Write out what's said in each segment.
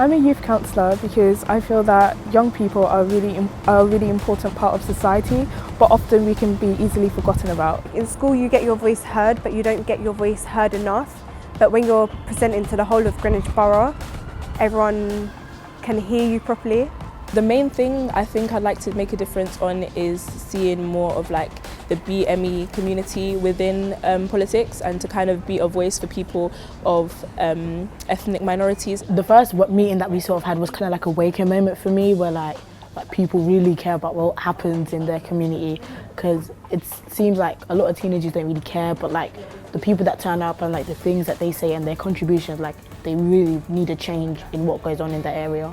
I'm a youth counsellor because I feel that young people are a really important part of society, but often we can be easily forgotten about. In school you get your voice heard, but you don't get your voice heard enough. But when you're presenting to the whole of Greenwich Borough, everyone can hear you properly. The main thing I think I'd like to make a difference on is seeing more of like the BME community within politics, and to kind of be a voice for people of ethnic minorities. The first meeting that we sort of had was kind of like a waking moment for me, where like people really care about what happens in their community, because it seems like a lot of teenagers don't really care, but like the people that turn up and like the things that they say and their contributions, like they really need a change in what goes on in that area.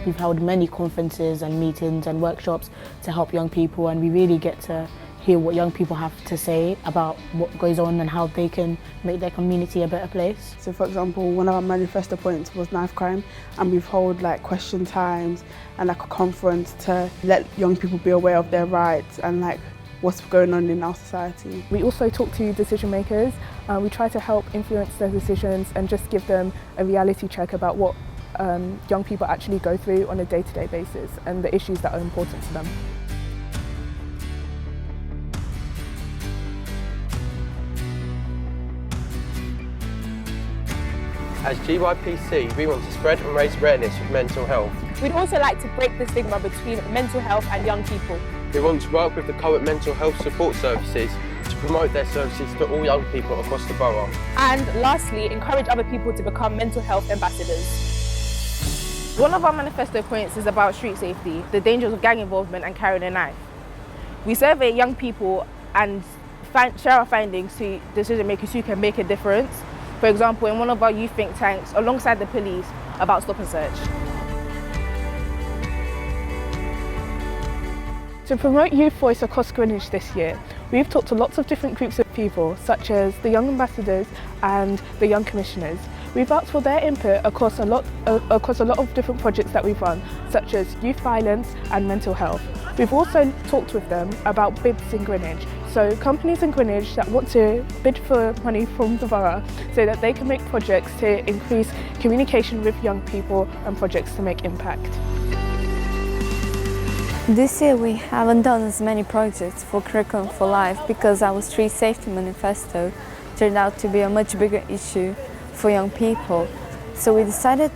We've held many conferences and meetings and workshops to help young people, and we really get to hear what young people have to say about what goes on and how they can make their community a better place. So for example, one of our manifesto points was knife crime, and we've held like question times and like a conference to let young people be aware of their rights and like what's going on in our society. We also talk to decision makers. We try to help influence their decisions and just give them a reality check about what young people actually go through on a day-to-day basis and the issues that are important to them. As GYPC, we want to spread and raise awareness of mental health. We'd also like to break the stigma between mental health and young people. We want to work with the current mental health support services to promote their services to all young people across the borough. And lastly, encourage other people to become mental health ambassadors. One of our manifesto points is about street safety, the dangers of gang involvement and carrying a knife. We survey young people and share our findings to decision makers who can make a difference. For example, in one of our youth think tanks, alongside the police, about stop and search. To promote youth voice across Greenwich this year, we've talked to lots of different groups of people, such as the Young Ambassadors and the Young Commissioners. We've asked for their input across a lot of different projects that we've run, such as youth violence and mental health. We've also talked with them about bids in Greenwich, so companies in Greenwich that want to bid for money from the borough so that they can make projects to increase communication with young people and projects to make impact. This year we haven't done as many projects for Curriculum for Life because our street safety manifesto turned out to be a much bigger issue for young people. So we decided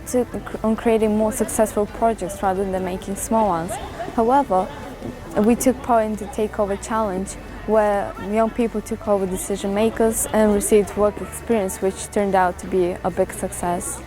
on creating more successful projects rather than making small ones. However, we took part in the Takeover Challenge, where young people took over decision makers and received work experience, which turned out to be a big success.